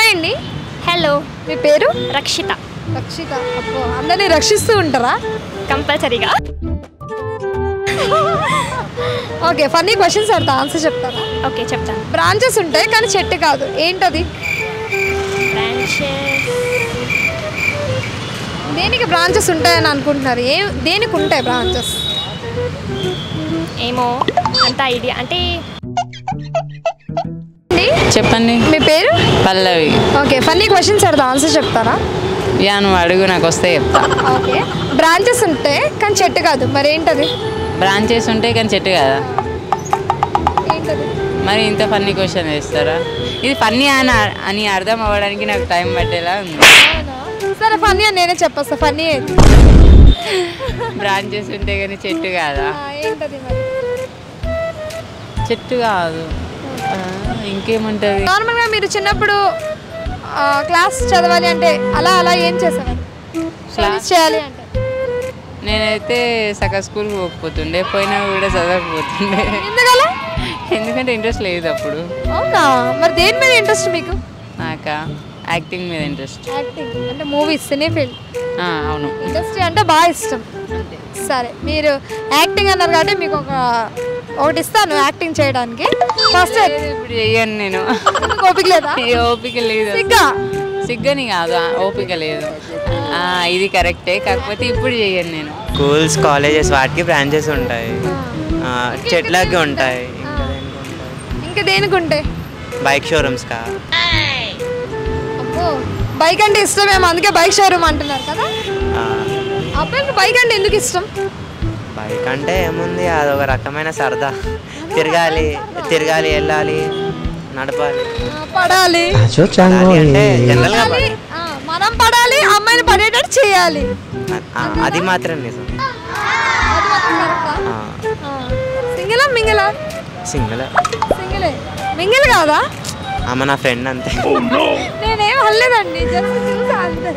Hi అండి. Hello, మీ పేరు? రక్షిత. రక్షిత. అబ్బో, అందరినీ రక్షిస్తూ ఉంటారా? కంపల్సరీగా. ఓకే, ఫన్నీ క్వశ్చన్స్ అడతా, ఆన్సర్ చెప్తారా? ఓకే, చెప్తాను. బ్రాంచెస్ ఉంటాయి కానీ చెట్టు కాదు, ఏంటది? బ్రాంచెస్. దేనికి బ్రాంచెస్ ఉంటాయని అనుకుంటున్నారు? దేనికి ఉంటాయి బ్రాంచెస్? ఏమో అంత ఐడియా అంటే. చెప్పండి. మీ పేరు? పల్లవి. ఓకే, ఫన్నీ క్వశ్చన్స్ అడతా, ఆన్సర్ చెప్తారా? యా, నువ్వు అడుగు, నాకు వస్తే చెప్తా. ఓకే, బ్రాంచెస్ ఉంటాయి కానీ చెట్టు కాదు, మరి ఏంటది? బ్రాంచెస్ ఉంటాయి కానీ చెట్టు కదా. ఏంటది? మరి ఇంత ఫన్నీ క్వశ్చన్ వేస్తారా? ఇది ఫన్నీ అని అర్థం అవ్వడానికి నాకు టైం పట్టేలా ఉంది. సరే, ఫన్నీ అని నేనే చెప్పేస్తా. ఫన్నీ ఏంటి? బ్రాంచెస్ ఉంటాయి కానీ చెట్టు కాదా? ఏంటది మరి? చెట్టు కాదు, ఇంకేముంటుంది? నార్మల్గా మీరు చిన్నప్పుడు క్లాస్ చదవాలి అంటే అలా అలా ఏం చేసేవారు? క్లాస్ చేయాలి అంటే నేనైతే సగం స్కూల్కి పోకపోతుండే, పోయినా కూడా చదవకపోతుండే. ఎందుకలా? ఎందుకంటే ఇంట్రెస్ట్ లేదు అప్పుడు. అవునా? మరి దేని మీద ఇంట్రెస్ట్ మీకు? నాకా యాక్టింగ్ మీద ఇంట్రెస్ట్. యాక్టింగ్ అంటే మూవీస్, సినీ ఫీల్డ్. అవును, ఇండస్ట్రీ అంటే బాగా ఇష్టం. సరే, మీరు యాక్టింగ్ అన్నారు కాబట్టి మీకు ఒకటి ఇస్తాను యాక్టింగ్ చేయడానికి. ఫస్ట్ ఇప్పుడు చెయ్యను నేను. ఓపిక లేదా? ఓపిక లేదు. సిగ్గని కాదు, ఓపిక లేదు. ఇది కరెక్టే, కాకపోతే ఇప్పుడు చెయ్యను నేను. స్కూల్స్, కాలేజెస్ వాటికి బ్రాంచెస్ ఉంటాయి, చెట్లకి ఉంటాయి. ఇంకా దేనికి ఉంటాయి? బైక్ షోరూమ్స్ కా. అబ్బో, బైక్ అంటే ఇష్టమేమో, అందుకే బైక్ షోరూమ్ అంటున్నారు కదా. అబ్బాయికి బైక్ అంటే ఎందుకు ఇష్టం? బైక్ అంటే ఏముంది, అదొక రకమైన సరదా. తిరగాలి, వెళ్ళాలి, నడపాలి, పడాలి. అంటే జనరల్గా మనం పడాలి, అమ్మాయిని పడేటట్టు చేయాలి. అది మాత్రం నిజం. సింగిలా మింగిలా? సింగిల్. సింగిలే. మింగిల్ కాదా? ఆమె నా ఫ్రెండ్ అంతే. నేనేం అనలేదండి, జస్ట్ చూసా అంతే.